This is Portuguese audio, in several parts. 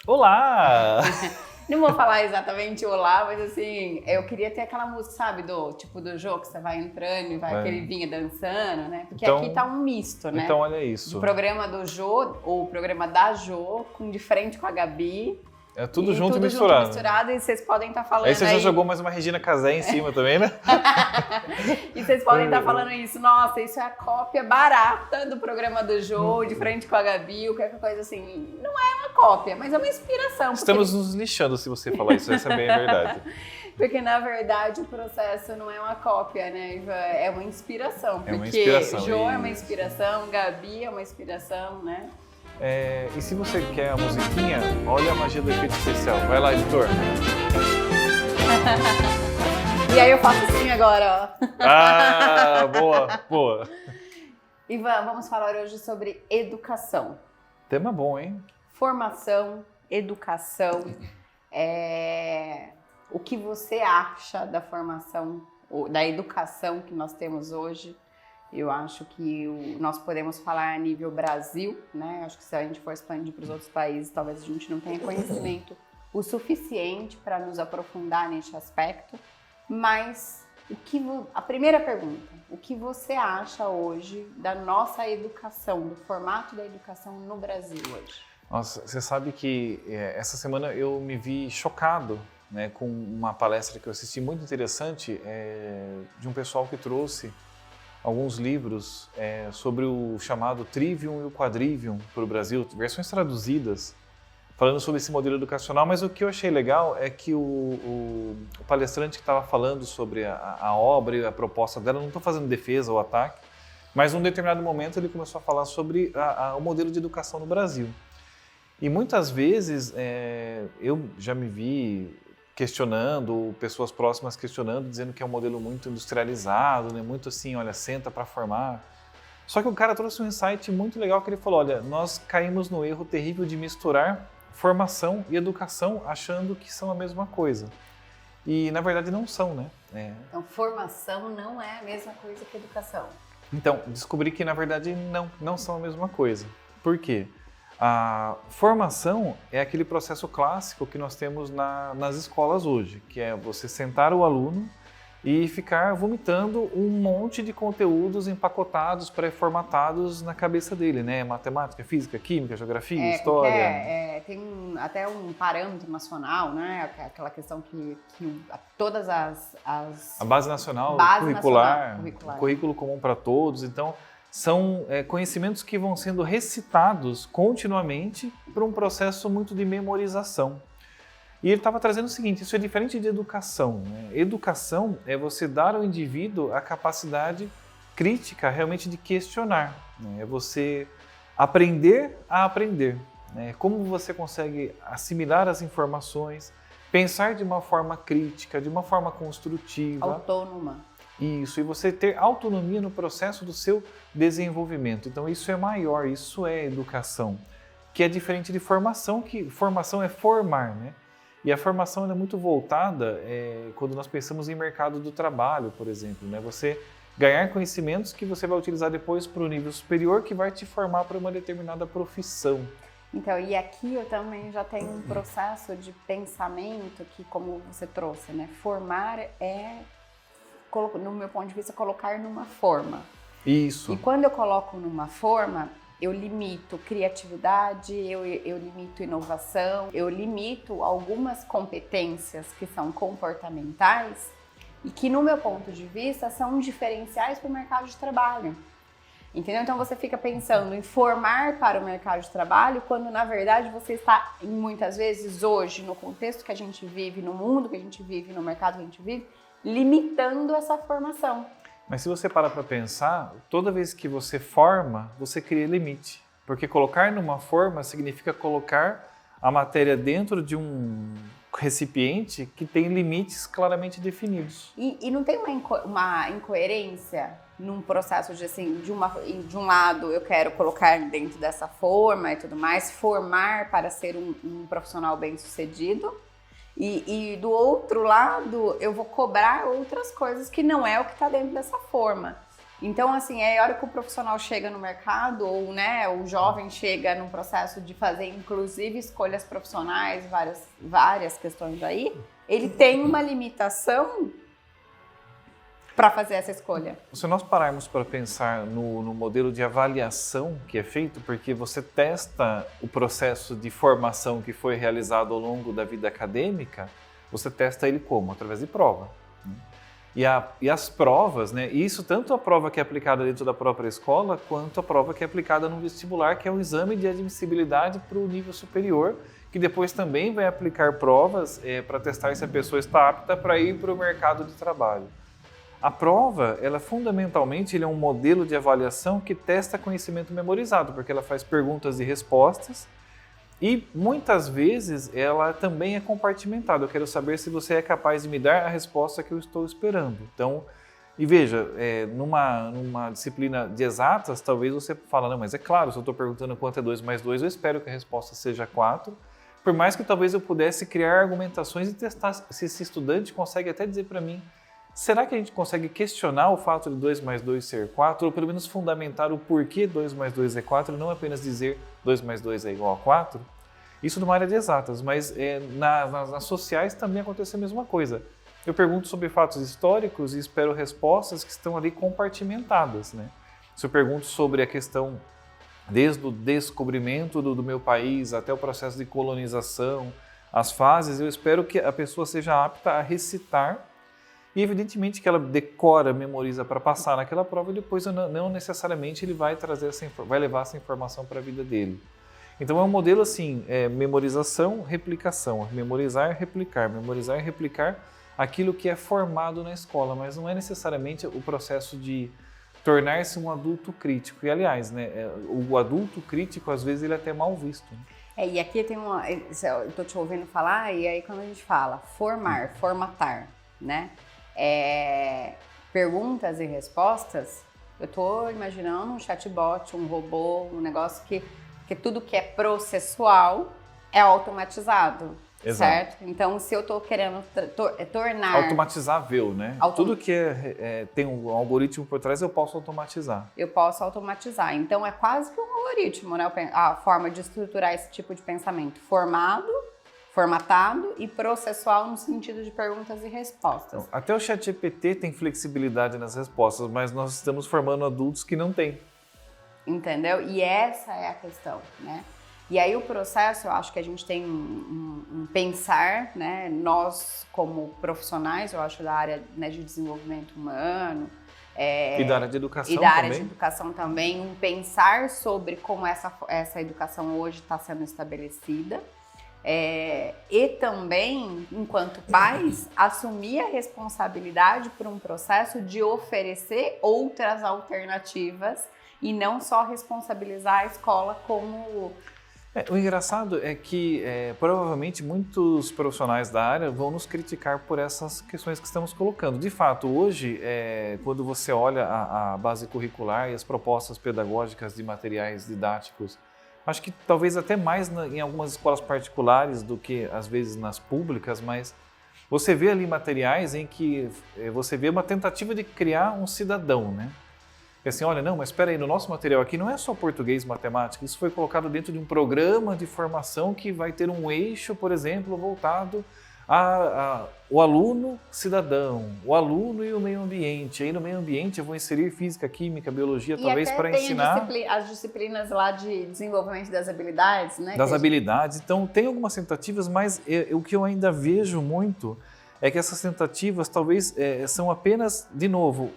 Olá! Não vou falar exatamente olá, mas assim, eu queria ter aquela música, sabe, do jogo que você vai entrando e vai aquele vinha dançando, né? Porque Então, aqui tá um misto, né? Então olha Do isso. programa do Jô, ou o programa da Jô, de frente com a Gabi. É tudo junto e tudo misturado. Junto misturado, e vocês podem estar falando Aí você já jogou mais uma Regina Casé em cima também, né? E vocês podem estar falando isso, nossa, isso é a cópia barata do programa do Jô, de frente com a Gabi, ou qualquer coisa assim. Não é uma cópia, mas é uma inspiração. Estamos nos lixando se você falar isso, essa é bem a verdade. Porque, na verdade, o processo não é uma cópia, né, Ivan? É uma inspiração. É uma porque inspiração, Jô é uma isso. inspiração, Gabi é uma inspiração, né? E se você quer a musiquinha, olha a magia do efeito especial. Vai lá, editor. E aí eu faço assim agora, ó. Ah, boa. Ivan, vamos falar hoje sobre educação. Tema bom, hein? Formação, educação. O que você acha da formação, da educação que nós temos hoje? Eu acho que nós podemos falar a nível Brasil, né? Acho que se a gente for expandir para os outros países, talvez a gente não tenha conhecimento o suficiente para nos aprofundar neste aspecto. Mas a primeira pergunta, o que você acha hoje da nossa educação, do formato da educação no Brasil hoje? Nossa, você sabe que essa semana eu me vi chocado, né, com uma palestra que eu assisti muito interessante de um pessoal que trouxe alguns livros sobre o chamado Trivium e o Quadrivium para o Brasil, versões traduzidas, falando sobre esse modelo educacional, mas o que eu achei legal é que o palestrante que estava falando sobre a obra e a proposta dela, não estou fazendo defesa ou ataque, mas num determinado momento ele começou a falar sobre o modelo de educação no Brasil. E muitas vezes eu já me vi questionando, pessoas próximas questionando, dizendo que é um modelo muito industrializado, né? Muito assim, olha, senta para formar. Só que o cara trouxe um insight muito legal que ele falou, olha, nós caímos no erro terrível de misturar formação e educação achando que são a mesma coisa. E na verdade não são, né? Então, formação não é a mesma coisa que educação. Então, descobri que na verdade não são a mesma coisa. Por quê? A formação é aquele processo clássico que nós temos nas escolas hoje, que é você sentar o aluno e ficar vomitando um monte de conteúdos empacotados, pré-formatados na cabeça dele, né? Matemática, física, química, geografia, história. Tem até um parâmetro nacional, né? Aquela questão que todas as... A base nacional curricular, currículo comum para todos, então... São conhecimentos que vão sendo recitados continuamente para um processo muito de memorização. E ele estava trazendo o seguinte, isso é diferente de educação, né? Educação é você dar ao indivíduo a capacidade crítica realmente de questionar, né? É você aprender a aprender, né? Como você consegue assimilar as informações, pensar de uma forma crítica, de uma forma construtiva. Autônoma. Isso, e você ter autonomia no processo do seu desenvolvimento. Então isso é maior, isso é educação, que é diferente de formação, que formação é formar, né? E a formação é muito voltada quando nós pensamos em mercado do trabalho, por exemplo, né? Você ganhar conhecimentos que você vai utilizar depois para o nível superior, que vai te formar para uma determinada profissão. Então, e aqui eu também já tenho um processo de pensamento que, como você trouxe, né? Formar no meu ponto de vista, colocar numa forma. Isso. E quando eu coloco numa forma, eu limito criatividade, eu limito inovação, eu limito algumas competências que são comportamentais e que, no meu ponto de vista, são diferenciais para o mercado de trabalho. Entendeu? Então você fica pensando em formar para o mercado de trabalho, quando na verdade você está, muitas vezes, hoje, no contexto que a gente vive, no mundo que a gente vive, no mercado que a gente vive, limitando essa formação. Mas se você parar para pensar, toda vez que você forma, você cria limite. Porque colocar numa forma significa colocar a matéria dentro de um recipiente que tem limites claramente definidos. E não tem uma incoerência num processo de, assim, de um lado eu quero colocar dentro dessa forma e tudo mais, formar para ser um profissional bem-sucedido, e do outro lado eu vou cobrar outras coisas que não é o que está dentro dessa forma. Então, assim, é a hora que o profissional chega no mercado, ou né, o jovem chega num processo de fazer, inclusive, escolhas profissionais, várias questões aí, ele tem uma limitação para fazer essa escolha. Se nós pararmos para pensar no modelo de avaliação que é feito, porque você testa o processo de formação que foi realizado ao longo da vida acadêmica, você testa ele como? Através de prova. E as provas, né? Isso tanto a prova que é aplicada dentro da própria escola, quanto a prova que é aplicada no vestibular, que é um exame de admissibilidade para o nível superior, que depois também vai aplicar provas para testar se a pessoa está apta para ir para o mercado de trabalho. A prova, ela fundamentalmente é um modelo de avaliação que testa conhecimento memorizado, porque ela faz perguntas e respostas, e muitas vezes ela também é compartimentada. Eu quero saber se você é capaz de me dar a resposta que eu estou esperando. Então, e veja, numa disciplina de exatas, talvez você fale, não, mas é claro, se eu estou perguntando quanto é 2 mais 2, eu espero que a resposta seja 4. Por mais que talvez eu pudesse criar argumentações e testar se esse estudante consegue até dizer para mim, será que a gente consegue questionar o fato de 2 mais 2 ser 4, ou pelo menos fundamentar o porquê 2 mais 2 é 4, e não apenas dizer 2 mais 2 é igual a 4? Isso numa área de exatas, mas nas sociais também acontece a mesma coisa. Eu pergunto sobre fatos históricos e espero respostas que estão ali compartimentadas, né? Se eu pergunto sobre a questão desde o descobrimento do meu país até o processo de colonização, as fases, eu espero que a pessoa seja apta a recitar e evidentemente que ela decora, memoriza para passar naquela prova e depois não necessariamente ele vai levar essa informação para a vida dele. Então é um modelo assim, memorização, replicação, memorizar, replicar aquilo que é formado na escola, mas não é necessariamente o processo de tornar-se um adulto crítico. E aliás, né, o adulto crítico às vezes ele é até mal visto. E aqui tem eu estou te ouvindo falar, e aí quando a gente fala formatar, né? Perguntas e respostas, eu estou imaginando um chatbot, um robô, um negócio que tudo que é processual é automatizado, exato. Certo? Então, se eu estou querendo tornar... Automatizável, né? Tudo que tem um algoritmo por trás, eu posso automatizar. Eu posso automatizar. Então, é quase que um algoritmo, né? A forma de estruturar esse tipo de pensamento. Formatado e processual no sentido de perguntas e respostas. Então, até o ChatGPT tem flexibilidade nas respostas, mas nós estamos formando adultos que não têm. Entendeu? E essa é a questão, né? E aí o processo, eu acho que a gente tem um pensar, né? Nós como profissionais, eu acho da área, né, de desenvolvimento humano... e da área de educação também. E da área também. de educação também, um pensar sobre como essa educação hoje está sendo estabelecida. E também, enquanto pais, assumir a responsabilidade por um processo de oferecer outras alternativas e não só responsabilizar a escola como... O engraçado é que provavelmente muitos profissionais da área vão nos criticar por essas questões que estamos colocando. De fato, hoje, quando você olha a base curricular e as propostas pedagógicas de materiais didáticos, acho que talvez até mais em algumas escolas particulares do que às vezes nas públicas, mas você vê ali materiais em que você vê uma tentativa de criar um cidadão, né? E assim, olha, não, mas espera aí, no nosso material aqui não é só português e matemática, isso foi colocado dentro de um programa de formação que vai ter um eixo, por exemplo, voltado o aluno cidadão, o aluno e o meio ambiente. Aí no meio ambiente eu vou inserir física, química, biologia, talvez para ensinar... as disciplinas lá de desenvolvimento das habilidades, né? Das habilidades. Então tem algumas tentativas, mas o que eu ainda vejo muito é que essas tentativas talvez são apenas, de novo,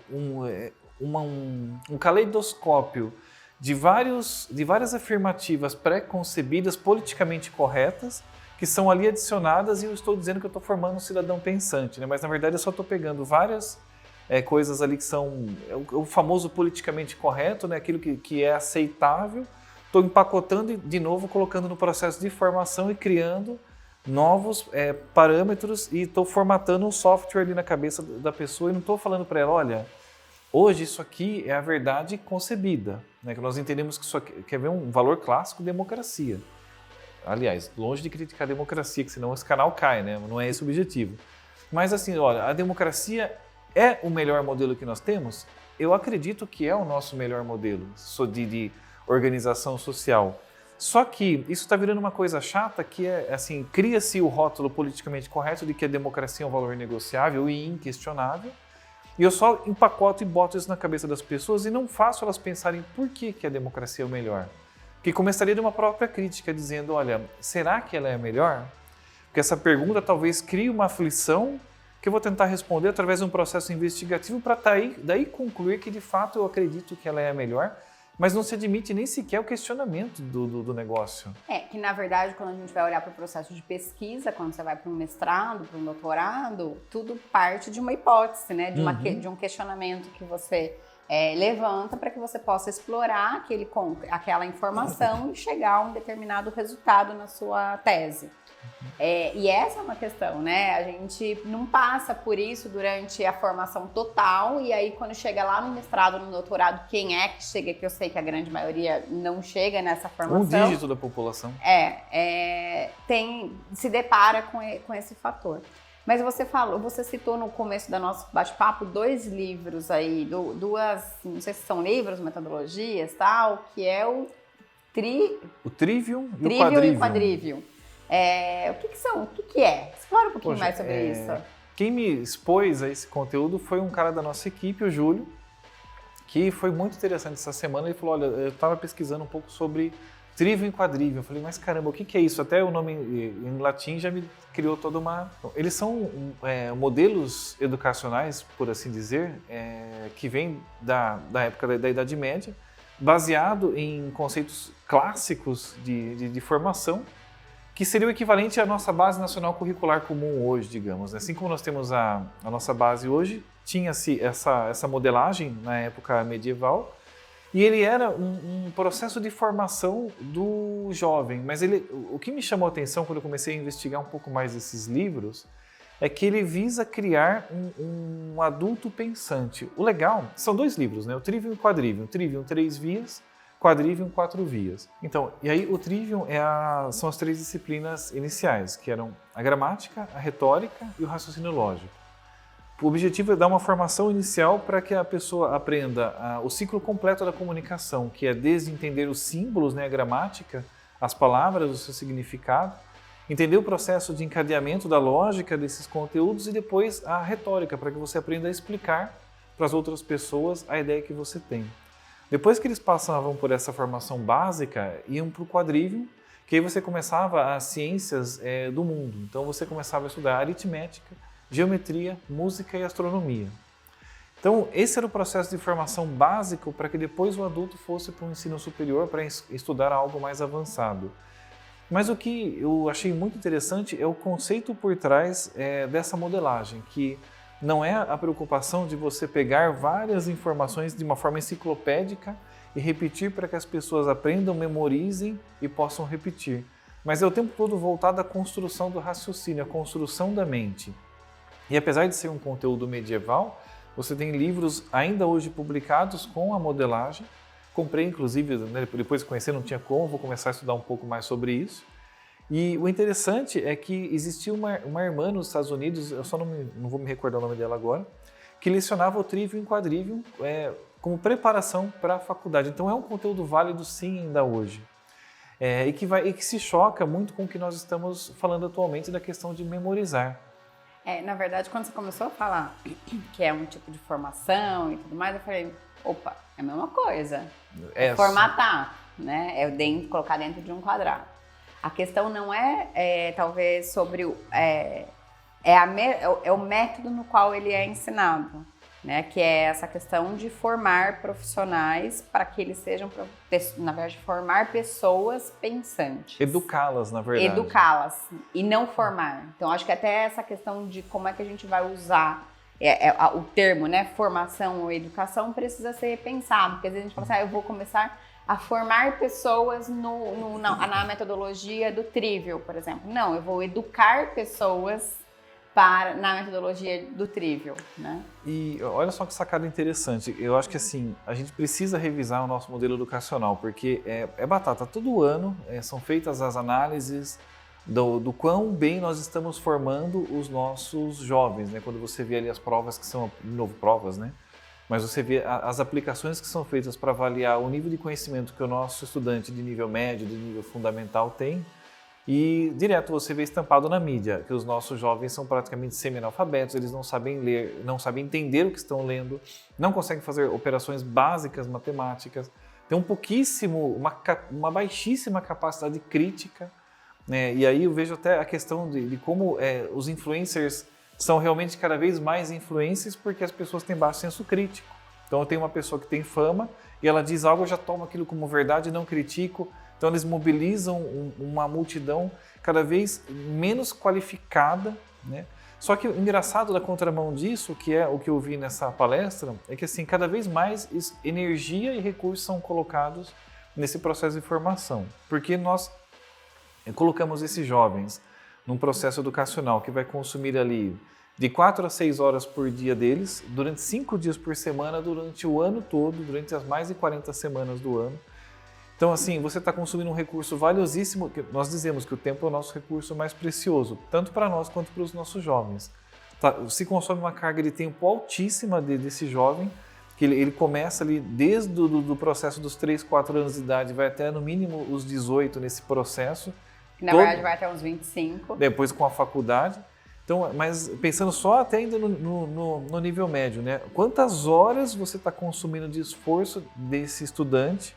um caleidoscópio de várias afirmativas pré-concebidas, politicamente corretas, que são ali adicionadas e eu estou dizendo que eu estou formando um cidadão pensante, né? Mas na verdade eu só estou pegando várias coisas ali que são o famoso politicamente correto, né? Aquilo que é aceitável, estou empacotando e de novo colocando no processo de formação e criando novos parâmetros e estou formatando um software ali na cabeça da pessoa e não estou falando para ela, olha, hoje isso aqui é a verdade concebida, né? Que nós entendemos que isso aqui quer ver um valor clássico, democracia. Aliás, longe de criticar a democracia, que senão esse canal cai, né? Não é esse o objetivo. Mas assim, olha, a democracia é o melhor modelo que nós temos? eu acredito que é o nosso melhor modelo de organização social. Só que isso está virando uma coisa chata, que é assim, cria-se o rótulo politicamente correto de que a democracia é um valor negociável e inquestionável, e eu só empacoto e boto isso na cabeça das pessoas e não faço elas pensarem por que a democracia é o melhor. Que começaria de uma própria crítica, dizendo, olha, será que ela é a melhor? Porque essa pergunta talvez crie uma aflição que eu vou tentar responder através de um processo investigativo para daí concluir que de fato eu acredito que ela é a melhor, mas não se admite nem sequer o questionamento do negócio. Que na verdade, quando a gente vai olhar para o processo de pesquisa, quando você vai para um mestrado, para um doutorado, tudo parte de uma hipótese, né? De um questionamento que você levanta para que você possa explorar aquela informação e chegar a um determinado resultado na sua tese. E essa é uma questão, né? A gente não passa por isso durante a formação total, e aí quando chega lá no mestrado, no doutorado, quem é que chega, que eu sei que a grande maioria não chega nessa formação. Um dígito da população. Se depara com esse fator. Mas você citou no começo do nosso bate-papo 2 livros aí, não sei se são livros, metodologias, tal, que é o Trivium e o Quadrivium. O que são? O que é? Explora um pouquinho mais sobre isso. Quem me expôs a esse conteúdo foi um cara da nossa equipe, o Júlio, que foi muito interessante essa semana. Ele falou, olha, eu estava pesquisando um pouco sobre Trivium e Quadrivium. Eu falei, mas caramba, o que é isso? Até o nome em latim já me criou toda uma... Eles são modelos educacionais, por assim dizer, que vêm da época da Idade Média, baseado em conceitos clássicos de formação, que seria o equivalente à nossa base nacional curricular comum hoje, digamos. Assim como nós temos a nossa base hoje, tinha-se essa modelagem na época medieval, e ele era um processo de formação do jovem. Mas o que me chamou a atenção quando eu comecei a investigar um pouco mais esses livros é que ele visa criar um adulto pensante. O legal, são 2 livros, né? O Trivium e o Quadrivium. Trivium 3 vias, Quadrivium 4 vias. Então, e aí o Trivium são as 3 disciplinas iniciais, que eram a gramática, a retórica e o raciocínio lógico. O objetivo é dar uma formação inicial para que a pessoa aprenda o ciclo completo da comunicação, que é desde entender os símbolos, né, a gramática, as palavras, o seu significado, entender o processo de encadeamento da lógica desses conteúdos e depois a retórica, para que você aprenda a explicar para as outras pessoas a ideia que você tem. Depois que eles passavam por essa formação básica, iam para o Quadrivium, que aí você começava as ciências do mundo. Então você começava a estudar aritmética, geometria, música e astronomia. Então esse era o processo de formação básico para que depois o adulto fosse para o ensino superior para estudar algo mais avançado. Mas o que eu achei muito interessante é o conceito por trás dessa modelagem, que não é a preocupação de você pegar várias informações de uma forma enciclopédica e repetir para que as pessoas aprendam, memorizem e possam repetir. Mas é o tempo todo voltado à construção do raciocínio, à construção da mente. E apesar de ser um conteúdo medieval, você tem livros ainda hoje publicados com a modelagem. Comprei, inclusive, né, depois de conhecer, não tinha como, vou começar a estudar um pouco mais sobre isso. E o interessante é que existia uma irmã nos Estados Unidos, eu só não vou me recordar o nome dela agora, que lecionava o Trivium e Quadrivium como preparação para a faculdade. Então é um conteúdo válido sim ainda hoje. E que se choca muito com o que nós estamos falando atualmente da questão de memorizar. Na verdade, quando você começou a falar que é um tipo de formação e tudo mais, eu falei, opa, é a mesma coisa. Formatar, né? Colocar dentro de um quadrado. A questão não talvez sobre o método no qual ele é ensinado, né? Que é essa questão de formar profissionais para que eles sejam, na verdade, formar pessoas pensantes. Educá-las, na verdade. Educá-las e não formar. Então, acho que até essa questão de como é que a gente vai usar o termo, né, formação ou educação precisa ser pensado, porque às vezes a gente fala assim, eu vou começar a formar pessoas na metodologia do Trivium, por exemplo. Não, eu vou educar pessoas na metodologia do Trivium, né? E olha só que sacada interessante. Eu acho que assim, a gente precisa revisar o nosso modelo educacional, porque é batata. Todo ano são feitas as análises do quão bem nós estamos formando os nossos jovens, né? Quando você vê ali as provas que são, de novo, provas, né? mas você vê as aplicações que são feitas para avaliar o nível de conhecimento que o nosso estudante de nível médio, de nível fundamental tem, e direto você vê estampado na mídia que os nossos jovens são praticamente semi-analfabetos, eles não sabem ler, não sabem entender o que estão lendo, não conseguem fazer operações básicas matemáticas, tem uma baixíssima capacidade crítica, né? E aí eu vejo até a questão de como os influencers são realmente cada vez mais influencers porque as pessoas têm baixo senso crítico. Então eu tenho uma pessoa que tem fama e ela diz algo, eu já tomo aquilo como verdade e não critico. Então eles mobilizam uma multidão cada vez menos qualificada, né? Só que o engraçado da contramão disso, que é o que eu vi nessa palestra, é que assim, cada vez mais energia e recursos são colocados nesse processo de formação. Porque nós colocamos esses jovens num processo educacional que vai consumir ali de 4 a 6 horas por dia deles, durante 5 dias por semana, durante o ano todo, durante as mais de 40 semanas do ano. Então, assim, você está consumindo um recurso valiosíssimo, que nós dizemos que o tempo é o nosso recurso mais precioso, tanto para nós quanto para os nossos jovens. Se consome uma carga de tempo altíssima desse jovem, que ele começa ali desde o processo dos 3, 4 anos de idade, vai até no mínimo os 18 nesse processo. Na verdade vai até uns 25. Depois com a faculdade. Então, mas pensando só até ainda no nível médio, né? Quantas horas você está consumindo de esforço desse estudante?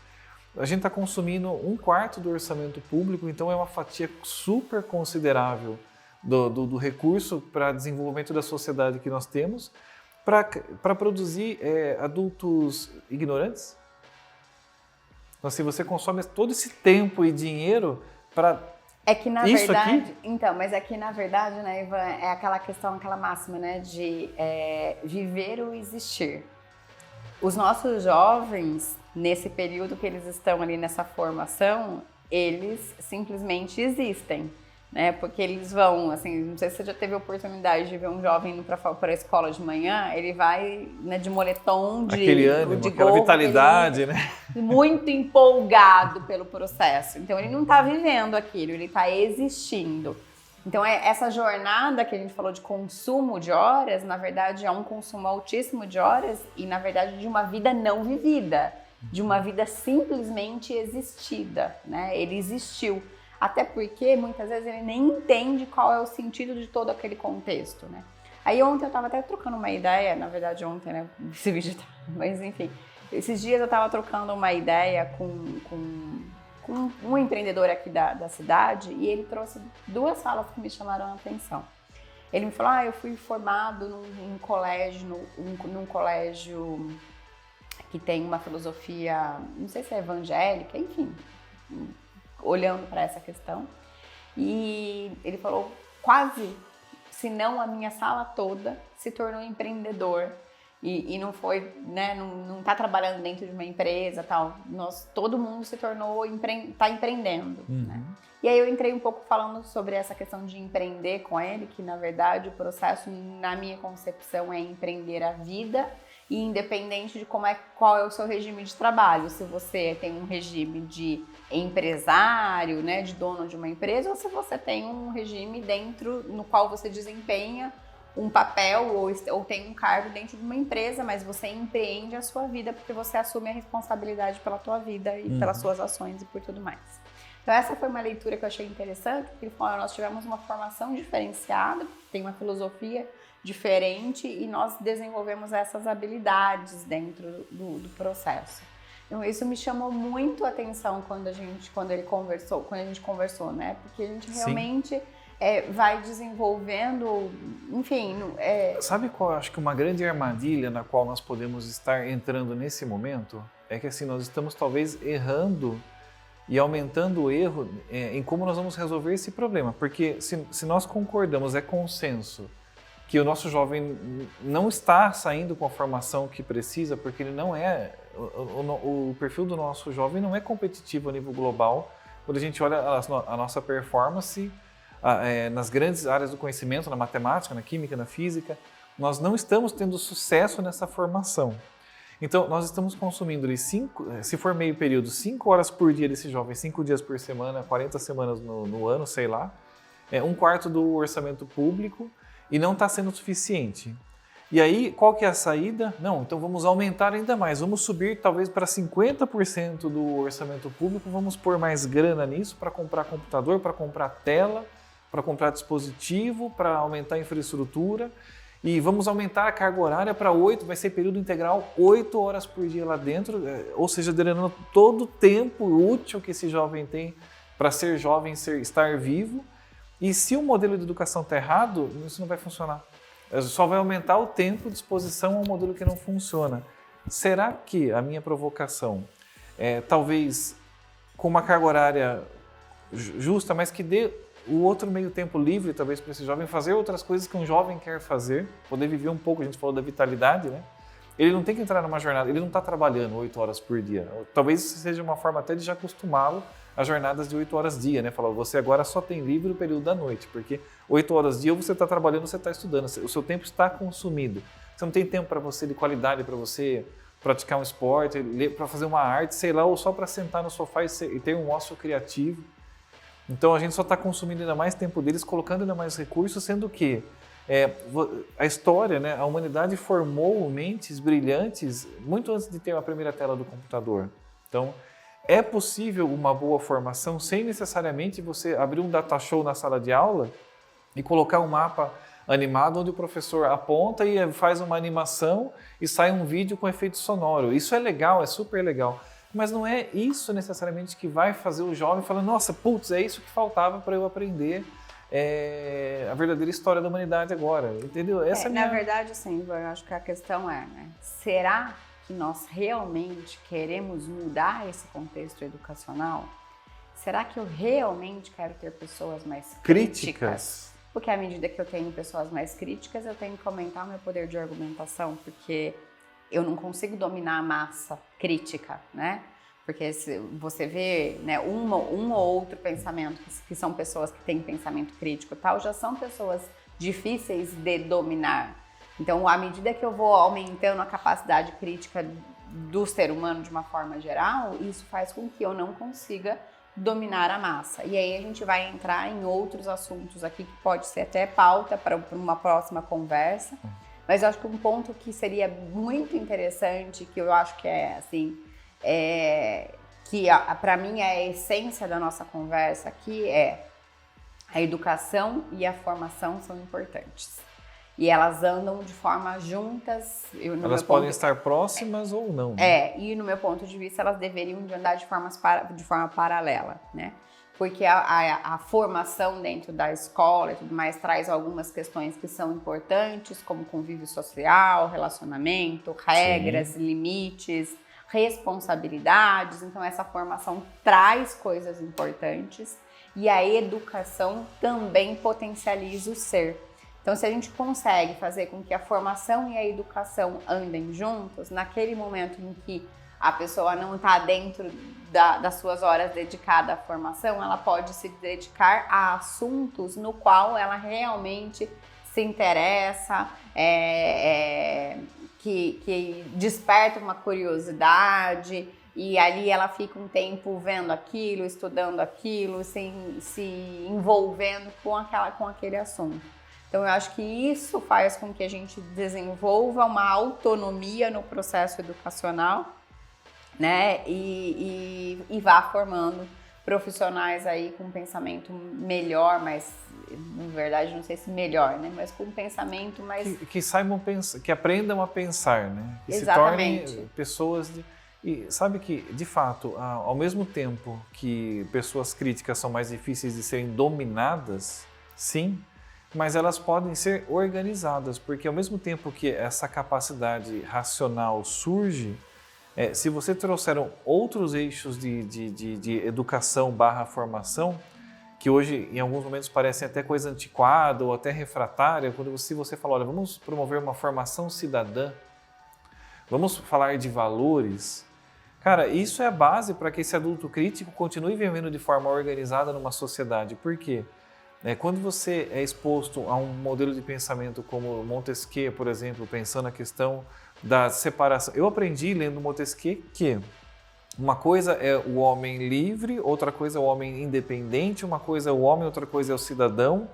A gente está consumindo 1/4 do orçamento público, então é uma fatia super considerável do recurso para desenvolvimento da sociedade que nós temos para produzir adultos ignorantes. Então, se você consome todo esse tempo e dinheiro para isso verdade, aqui? Então, mas é que na verdade, né, Ivan, é aquela questão, aquela máxima, né, de viver ou existir. Os nossos jovens, nesse período que eles estão ali nessa formação, eles simplesmente existem, né? Porque eles vão, assim, não sei se você já teve a oportunidade de ver um jovem indo para a escola de manhã, ele vai, né, de moletom, aquele ânimo, de aquela gorro, vitalidade, né? Muito empolgado pelo processo. Então ele não está vivendo aquilo, ele está existindo. Então essa jornada que a gente falou de consumo de horas, na verdade é um consumo altíssimo de horas e na verdade de uma vida não vivida, de uma vida simplesmente existida, né? Ele existiu. Até porque muitas vezes ele nem entende qual é o sentido de todo aquele contexto, né? Aí ontem eu estava até trocando uma ideia, na verdade ontem, né? Esse vídeo tá, mas enfim. Esses dias eu estava trocando uma ideia com um empreendedor aqui da cidade e ele trouxe 2 falas que me chamaram a atenção. Ele me falou, eu fui formado num colégio que tem uma filosofia, não sei se é evangélica, enfim, olhando para essa questão. E ele falou, quase, se não a minha sala toda, se tornou empreendedor. E não foi, né, não está trabalhando dentro de uma empresa, tal. Todo mundo se tornou, está empreendendo, né? E aí eu entrei um pouco falando sobre essa questão de empreender com ele, que na verdade o processo, na minha concepção, é empreender a vida, e independente de qual é o seu regime de trabalho, se você tem um regime de empresário, né, de dono de uma empresa, ou se você tem um regime dentro no qual você desempenha um papel ou tem um cargo dentro de uma empresa, mas você empreende a sua vida porque você assume a responsabilidade pela tua vida e pelas suas ações e por tudo mais. Então essa foi uma leitura que eu achei interessante, porque ele falou, nós tivemos uma formação diferenciada, tem uma filosofia diferente e nós desenvolvemos essas habilidades dentro do processo. Então isso me chamou muito a atenção quando a gente conversou, né? Porque a gente realmente vai desenvolvendo, enfim... Sabe qual acho que uma grande armadilha na qual nós podemos estar entrando nesse momento? É que assim, nós estamos talvez errando e aumentando o erro em como nós vamos resolver esse problema. Porque se nós concordamos, é consenso, que o nosso jovem não está saindo com a formação que precisa, porque ele não é... O perfil do nosso jovem não é competitivo a nível global. Quando a gente olha a nossa performance... nas grandes áreas do conhecimento, na matemática, na química, na física, nós não estamos tendo sucesso nessa formação. Então, nós estamos consumindo, se for meio período, 5 horas por dia desse jovem, 5 dias por semana, 40 semanas no ano, sei lá, 1/4 do orçamento público e não está sendo suficiente. E aí, qual que é a saída? Não, então vamos aumentar ainda mais, vamos subir talvez para 50% do orçamento público, vamos pôr mais grana nisso para comprar computador, para comprar tela, para comprar dispositivo, para aumentar a infraestrutura e vamos aumentar a carga horária para 8, vai ser período integral, 8 horas por dia lá dentro, ou seja, drenando todo o tempo útil que esse jovem tem para ser jovem, estar vivo. E se o modelo de educação está errado, isso não vai funcionar. Só vai aumentar o tempo de exposição a um modelo que não funciona. Será que a minha provocação talvez com uma carga horária justa, mas que dê o outro meio tempo livre, talvez, para esse jovem fazer outras coisas que um jovem quer fazer, poder viver um pouco, a gente falou da vitalidade, né? Ele não tem que entrar numa jornada, ele não está trabalhando 8 horas por dia. Talvez isso seja uma forma até de já acostumá-lo a jornadas de 8 horas dia, né? Falar, você agora só tem livre o período da noite, porque 8 horas dia ou você está trabalhando ou você está estudando, o seu tempo está consumido. Você não tem tempo para você de qualidade, para você praticar um esporte, para fazer uma arte, sei lá, ou só para sentar no sofá e ter um ócio criativo. Então a gente só está consumindo ainda mais tempo deles, colocando ainda mais recursos, sendo que a história, né, a humanidade formou mentes brilhantes muito antes de ter a primeira tela do computador. Então, é possível uma boa formação sem necessariamente você abrir um data show na sala de aula e colocar um mapa animado onde o professor aponta e faz uma animação e sai um vídeo com efeito sonoro. Isso é legal, é super legal. Mas não é isso necessariamente que vai fazer o jovem falar, nossa, putz, é isso que faltava para eu aprender a verdadeira história da humanidade agora, entendeu? Essa Na verdade, sim, eu acho que a questão né? Será que nós realmente queremos mudar esse contexto educacional? Será que eu realmente quero ter pessoas mais críticas? Porque à medida que eu tenho pessoas mais críticas, eu tenho que aumentar o meu poder de argumentação, porque eu não consigo dominar a massa crítica, né? Porque se você vê né, um ou outro pensamento, que são pessoas que têm pensamento crítico e tal, já são pessoas difíceis de dominar. Então, à medida que eu vou aumentando a capacidade crítica do ser humano de uma forma geral, isso faz com que eu não consiga dominar a massa. E aí a gente vai entrar em outros assuntos aqui, que pode ser até pauta para uma próxima conversa. Mas eu acho que um ponto que seria muito interessante, que eu acho que que para mim é a essência da nossa conversa aqui, é a educação e a formação são importantes. E elas andam de forma juntas. Elas podem estar próximas ou não. Né? E no meu ponto de vista, elas deveriam andar de forma paralela, né? Porque a formação dentro da escola e tudo mais traz algumas questões que são importantes, como convívio social, relacionamento, regras, Sim. limites, responsabilidades. Então, essa formação traz coisas importantes e a educação também potencializa o ser. Então, se a gente consegue fazer com que a formação e a educação andem juntos, naquele momento em que a pessoa não está dentro das suas horas dedicadas à formação, ela pode se dedicar a assuntos no qual ela realmente se interessa, que desperta uma curiosidade e ali ela fica um tempo vendo aquilo, estudando aquilo, se envolvendo com aquele assunto. Então, eu acho que isso faz com que a gente desenvolva uma autonomia no processo educacional, né? E vá formando profissionais aí com um pensamento melhor, mas na verdade não sei se melhor, né? Mas com um pensamento mais... Que saibam pensar, que aprendam a pensar, né? Que Exatamente. se tornem pessoas... E sabe que, de fato, ao mesmo tempo que pessoas críticas são mais difíceis de serem dominadas, sim, mas elas podem ser organizadas, porque ao mesmo tempo que essa capacidade racional surge, se você trouxer outros eixos de educação / formação, que hoje em alguns momentos parecem até coisa antiquada ou até refratária, se você fala, olha, vamos promover uma formação cidadã, vamos falar de valores, cara, isso é a base para que esse adulto crítico continue vivendo de forma organizada numa sociedade. Por quê? Quando você é exposto a um modelo de pensamento como Montesquieu, por exemplo, pensando a questão da separação. Eu aprendi lendo Montesquieu que uma coisa é o homem livre, outra coisa é o homem independente, uma coisa é o homem, outra coisa é o cidadão,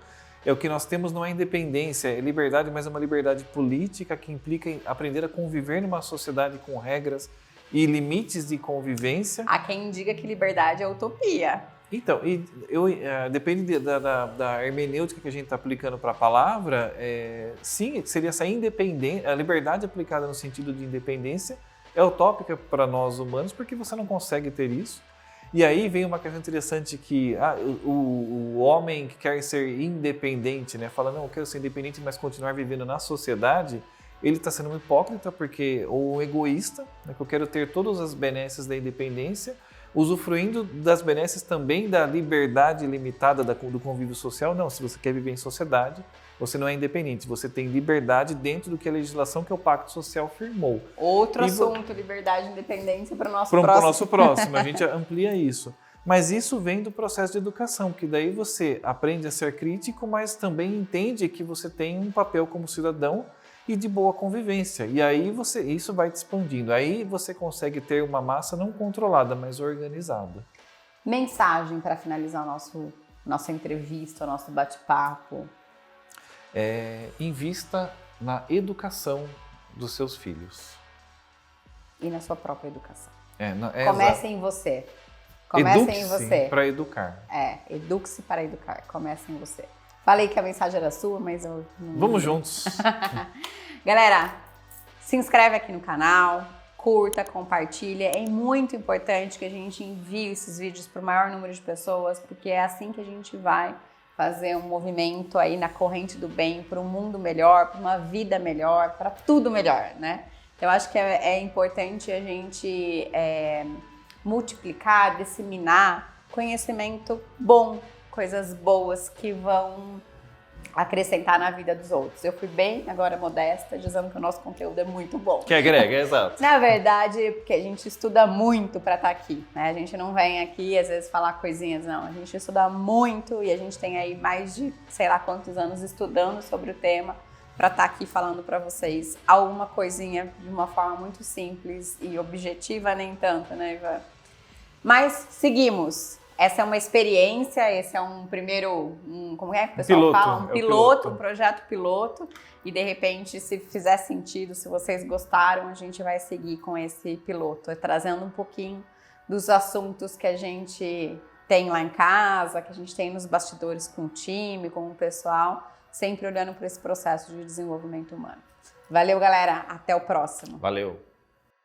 O que nós temos não é independência, é liberdade, mas é uma liberdade política que implica em aprender a conviver numa sociedade com regras e limites de convivência. Há quem diga que liberdade é utopia. Então, depende da hermenêutica que a gente está aplicando para a palavra, sim, seria essa independência, a liberdade aplicada no sentido de independência é utópica para nós humanos, porque você não consegue ter isso. E aí vem uma questão interessante que o homem que quer ser independente, né, fala, não, eu quero ser independente, mas continuar vivendo na sociedade, ele está sendo um hipócrita, ou um egoísta, né, que eu quero ter todas as benesses da independência, usufruindo das benesses também da liberdade limitada do convívio social. Não, se você quer viver em sociedade, você não é independente, você tem liberdade dentro do que a legislação, que é o Pacto Social, firmou. Outro assunto, liberdade e independência para o nosso próximo. Para o nosso próximo, a gente amplia isso. Mas isso vem do processo de educação, que daí você aprende a ser crítico, mas também entende que você tem um papel como cidadão e de boa convivência. E aí isso vai te expandindo. Aí você consegue ter uma massa não controlada, mas organizada. Mensagem para finalizar nossa entrevista, o nosso bate-papo. Invista na educação dos seus filhos. E na sua própria educação. Comece em você. Comece em você. Para educar. Eduque-se para educar. Comece em você. Falei que a mensagem era sua, mas eu não... Vamos juntos. Galera, se inscreve aqui no canal, curta, compartilha. É muito importante que a gente envie esses vídeos para o maior número de pessoas, porque é assim que a gente vai fazer um movimento aí na corrente do bem para um mundo melhor, para uma vida melhor, para tudo melhor, né? Então, eu acho que é importante a gente multiplicar, disseminar conhecimento bom, coisas boas que vão acrescentar na vida dos outros. Eu fui bem, agora modesta, dizendo que o nosso conteúdo é muito bom. Que agrega, exato. Na verdade, porque a gente estuda muito para estar aqui, né? A gente não vem aqui, às vezes, falar coisinhas, não. A gente estuda muito e a gente tem aí mais de, sei lá quantos anos estudando sobre o tema para estar aqui falando para vocês alguma coisinha de uma forma muito simples e objetiva, nem tanto, né, Ivan? Mas seguimos. Essa é uma experiência, esse é um primeiro, como é que o pessoal fala? Um piloto, um projeto piloto. E de repente, se fizer sentido, se vocês gostaram, a gente vai seguir com esse piloto, trazendo um pouquinho dos assuntos que a gente tem lá em casa, que a gente tem nos bastidores com o time, com o pessoal, sempre olhando para esse processo de desenvolvimento humano. Valeu, galera. Até o próximo. Valeu.